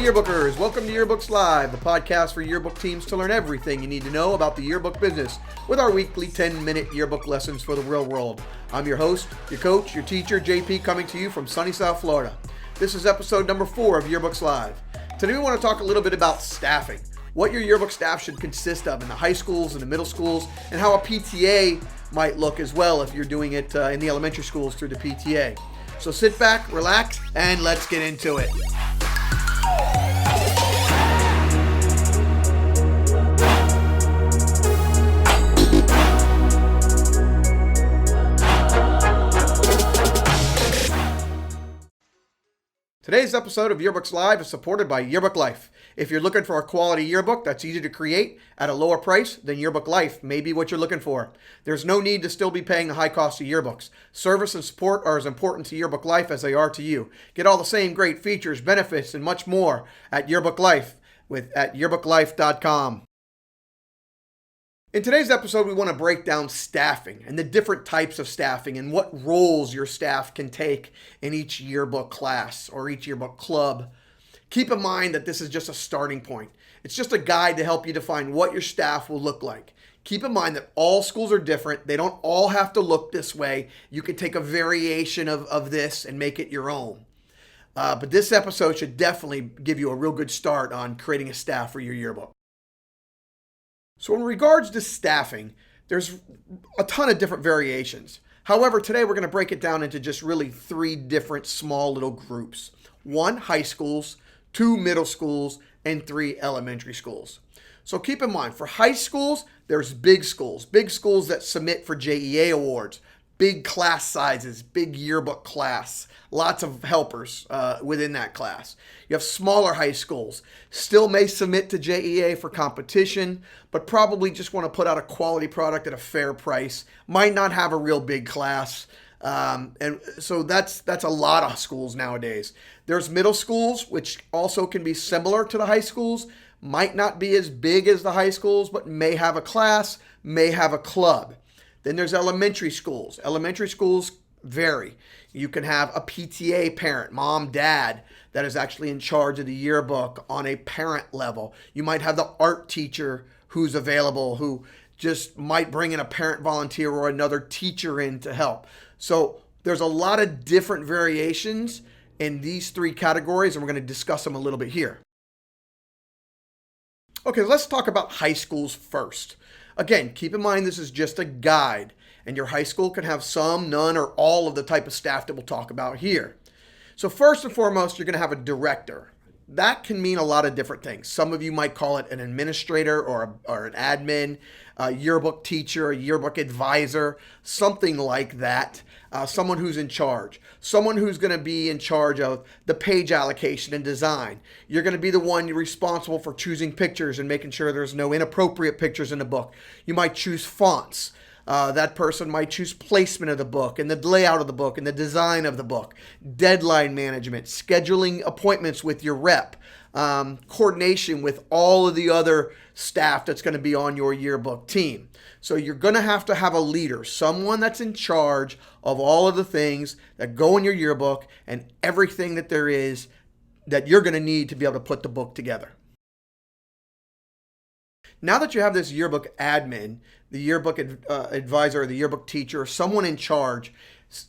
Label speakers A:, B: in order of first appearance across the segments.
A: yearbookers, welcome to Yearbooks Live, the podcast for yearbook teams to learn everything you need to know about the yearbook business with our weekly 10-minute yearbook lessons for the real world. I'm your host, your coach, your teacher, JP, coming to you from sunny South Florida. This is episode number 4 of Yearbooks Live. Today we want to talk a little bit about staffing, what your yearbook staff should consist of in the high schools and the middle schools, and how a PTA might look as well if you're doing it in the elementary schools through the PTA. So sit back, relax, and let's get into it. Today's episode of Yearbooks Live is supported by Yearbook Life. If you're looking for a quality yearbook that's easy to create at a lower price, then Yearbook Life may be what you're looking for. There's no need to still be paying the high cost of yearbooks. Service and support are as important to Yearbook Life as they are to you. Get all the same great features, benefits, and much more at Yearbook Life at yearbooklife.com. In today's episode, we want to break down staffing and the different types of staffing and what roles your staff can take in each yearbook class or each yearbook club. Keep in mind that this is just a starting point. It's just a guide to help you define what your staff will look like. Keep in mind that all schools are different. They don't all have to look this way. You can take a variation of this and make it your own. But this episode should definitely give you a real good start on creating a staff for your yearbook. So in regards to staffing, there's a ton of different variations. However, today we're going to break it down into just really 3 different small little groups. 1, high schools, 2, middle schools, and 3, elementary schools. So keep in mind, for high schools, there's big schools that submit for JEA awards, big class sizes, big yearbook class, lots of helpers within that class. You have smaller high schools, still may submit to JEA for competition, but probably just want to put out a quality product at a fair price, might not have a real big class. And so that's a lot of schools nowadays. There's middle schools, which also can be similar to the high schools, might not be as big as the high schools, but may have a class, may have a club. Then there's elementary schools. Elementary schools vary. You can have a PTA parent, mom, dad, that is actually in charge of the yearbook on a parent level. You might have the art teacher who's available, who just might bring in a parent volunteer or another teacher in to help. So there's a lot of different variations in these 3 categories, and we're going to discuss them a little bit here. Okay, let's talk about high schools first. Again, keep in mind this is just a guide, and your high school can have some, none, or all of the type of staff that we'll talk about here. So first and foremost, you're going to have a director. That can mean a lot of different things. Some of you might call it an administrator or an admin, a yearbook teacher, a yearbook advisor, something like that. Someone who's in charge. Someone who's going to be in charge of the page allocation and design. You're going to be the one responsible for choosing pictures and making sure there's no inappropriate pictures in the book. You might choose fonts. That person might choose placement of the book and the layout of the book and the design of the book, deadline management, scheduling appointments with your rep, coordination with all of the other staff that's going to be on your yearbook team. So you're going to have a leader, someone that's in charge of all of the things that go in your yearbook and everything that there is that you're going to need to be able to put the book together. Now that you have this yearbook admin, the yearbook advisor, or the yearbook teacher, or someone in charge,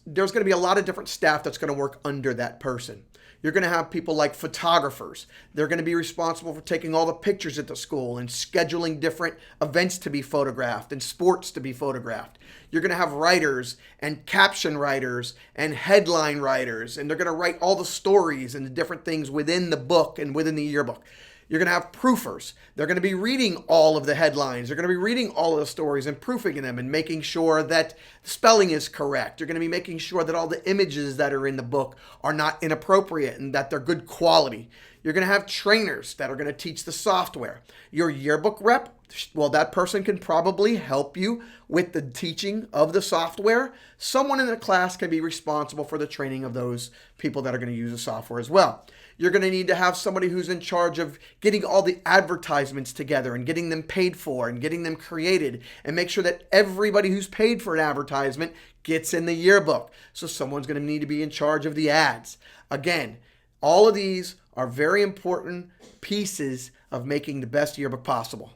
A: there's going to be a lot of different staff that's going to work under that person. You're going to have people like photographers. They're going to be responsible for taking all the pictures at the school and scheduling different events to be photographed and sports to be photographed. You're going to have writers and caption writers and headline writers, and they're going to write all the stories and the different things within the book and within the yearbook. You're going to have proofers. They're going to be reading all of the headlines. They're going to be reading all of the stories and proofing them and making sure that spelling is correct. You're going to be making sure that all the images that are in the book are not inappropriate and that they're good quality. You're going to have trainers that are going to teach the software. Your yearbook rep, well, that person can probably help you with the teaching of the software. Someone in the class can be responsible for the training of those people that are going to use the software as well. You're going to need to have somebody who's in charge of getting all the advertisements together and getting them paid for and getting them created and make sure that everybody who's paid for an advertisement gets in the yearbook. So someone's going to need to be in charge of the ads. Again, all of these are very important pieces of making the best yearbook possible.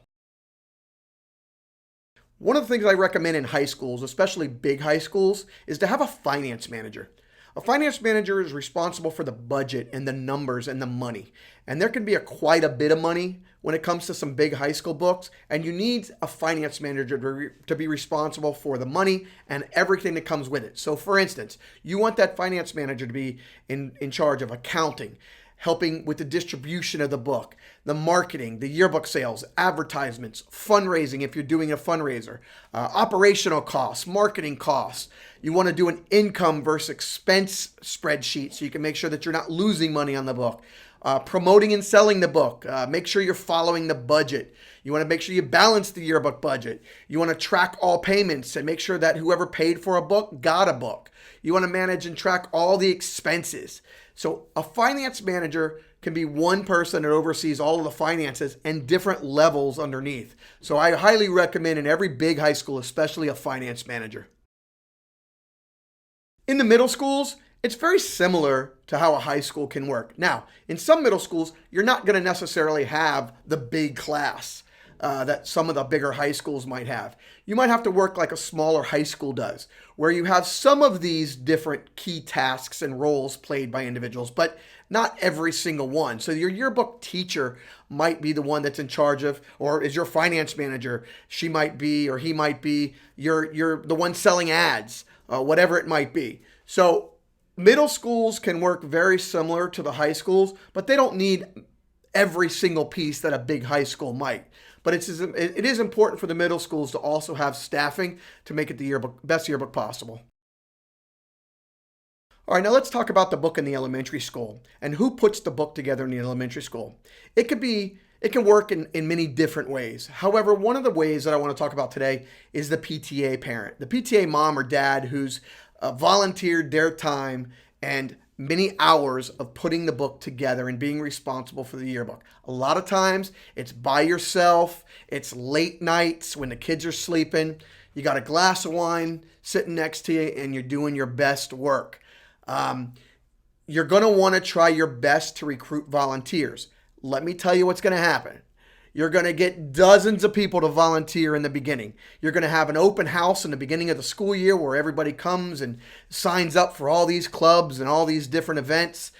A: One of the things I recommend in high schools, especially big high schools, is to have a finance manager. A finance manager is responsible for the budget and the numbers and the money. And there can be quite a bit of money when it comes to some big high school books. And you need a finance manager to be responsible for the money and everything that comes with it. So for instance, you want that finance manager to be in charge of accounting, helping with the distribution of the book, the marketing, the yearbook sales, advertisements, fundraising if you're doing a fundraiser, operational costs, marketing costs. You want to do an income versus expense spreadsheet so you can make sure that you're not losing money on the book. Promoting and selling the book. Make sure you're following the budget. You want to make sure you balance the yearbook budget. You want to track all payments and make sure that whoever paid for a book got a book. You want to manage and track all the expenses. So a finance manager can be one person that oversees all of the finances and different levels underneath. So I highly recommend in every big high school, especially a finance manager. In the middle schools, it's very similar to how a high school can work. Now, in some middle schools, you're not going to necessarily have the big class that some of the bigger high schools might have. You might have to work like a smaller high school does, where you have some of these different key tasks and roles played by individuals, but not every single one. So your yearbook teacher might be the one that's in charge of, or is your finance manager. She might be, or he might be, you're the one selling ads, whatever it might be. So middle schools can work very similar to the high schools, but they don't need every single piece that a big high school might. But it is important for the middle schools to also have staffing to make it the best yearbook possible. All right, now let's talk about the book in the elementary school and who puts the book together in the elementary school. It can work in many different ways. However, one of the ways that I want to talk about today is the PTA parent, the PTA mom or dad who's volunteered their time and many hours of putting the book together and being responsible for the yearbook. A lot of times it's by yourself. It's late nights when the kids are sleeping. You got a glass of wine sitting next to you and you're doing your best work. You're going to want to try your best to recruit volunteers. Let me tell you what's going to happen. You're going to get dozens of people to volunteer in the beginning. You're going to have an open house in the beginning of the school year where everybody comes and signs up for all these clubs and all these different events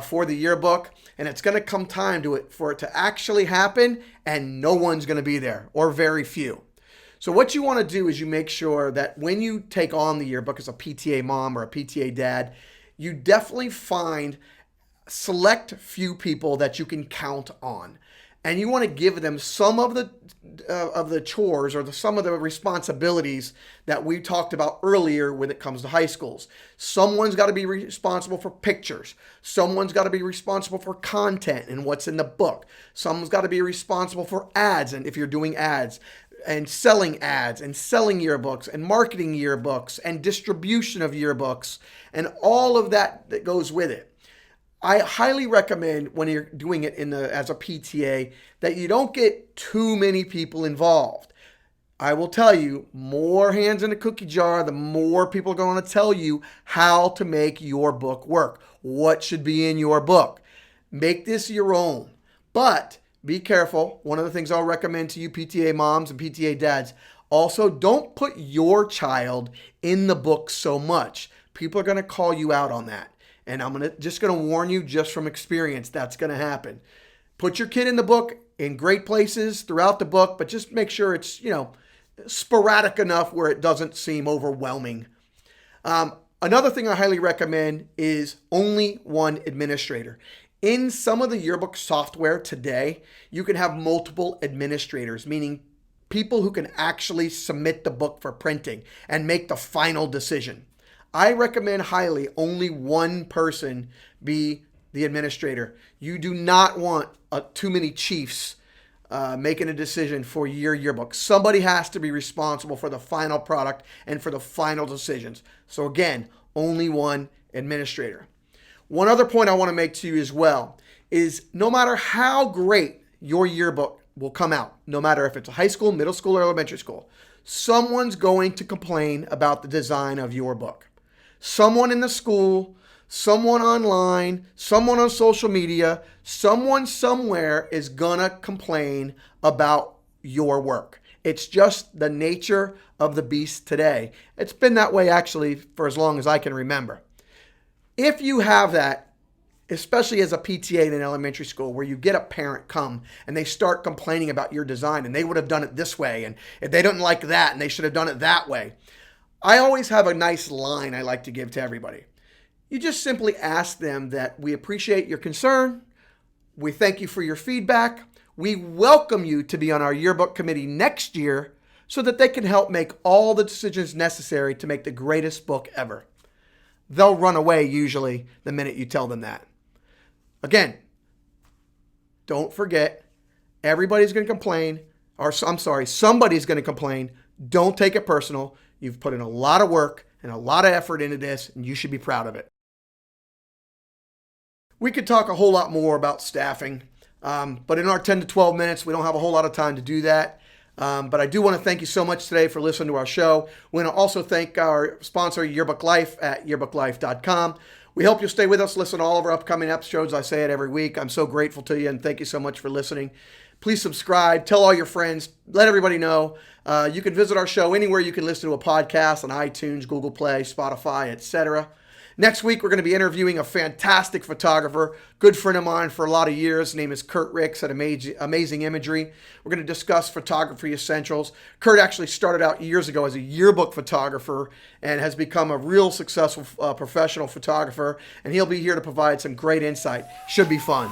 A: for the yearbook. And it's going to come time for it to actually happen, and no one's going to be there, or very few. So what you want to do is you make sure that when you take on the yearbook as a PTA mom or a PTA dad, you definitely find select few people that you can count on. And you want to give them some of the chores or some of the responsibilities that we talked about earlier when it comes to high schools. Someone's got to be responsible for pictures. Someone's got to be responsible for content and what's in the book. Someone's got to be responsible for ads, and if you're doing ads, and selling yearbooks and marketing yearbooks and distribution of yearbooks and all of that goes with it. I highly recommend when you're doing it as a PTA that you don't get too many people involved. I will tell you, more hands in the cookie jar, the more people are going to tell you how to make your book work, what should be in your book. Make this your own. But be careful. One of the things I'll recommend to you PTA moms and PTA dads, also don't put your child in the book so much. People are going to call you out on that. And I'm just going to warn you just from experience, that's going to happen. Put your kid in the book in great places throughout the book, but just make sure it's, sporadic enough where it doesn't seem overwhelming. Another thing I highly recommend is only one administrator. In some of the yearbook software today, you can have multiple administrators, meaning people who can actually submit the book for printing and make the final decision. I recommend highly only one person be the administrator. You do not want too many chiefs making a decision for your yearbook. Somebody has to be responsible for the final product and for the final decisions. So again, only one administrator. One other point I want to make to you as well is no matter how great your yearbook will come out, no matter if it's a high school, middle school, or elementary school, someone's going to complain about the design of your book. Someone in the school, someone online, someone on social media, someone somewhere is gonna complain about your work. It's just the nature of the beast today. It's been that way actually for as long as I can remember. If you have that, especially as a PTA in an elementary school, where you get a parent come and they start complaining about your design and they would have done it this way and if they didn't like that and they should have done it that way. I always have a nice line I like to give to everybody. You just simply ask them that we appreciate your concern. We thank you for your feedback. We welcome you to be on our yearbook committee next year so that they can help make all the decisions necessary to make the greatest book ever. They'll run away usually the minute you tell them that. Again, don't forget, everybody's going to complain, or somebody's going to complain. Don't take it personal. You've put in a lot of work and a lot of effort into this, and you should be proud of it. We could talk a whole lot more about staffing, but in our 10 to 12 minutes, we don't have a whole lot of time to do that. But I do want to thank you so much today for listening to our show. We want to also thank our sponsor, Yearbook Life, at yearbooklife.com. We hope you'll stay with us, listen to all of our upcoming episodes. I say it every week. I'm so grateful to you, and thank you so much for listening. Please subscribe. Tell all your friends. Let everybody know. You can visit our show anywhere you can listen to a podcast, on iTunes, Google Play, Spotify, etc. Next week, we're going to be interviewing a fantastic photographer, good friend of mine for a lot of years. His name is Kurt Ricks at Amazing Imagery. We're going to discuss photography essentials. Kurt actually started out years ago as a yearbook photographer and has become a real successful professional photographer. And he'll be here to provide some great insight. Should be fun.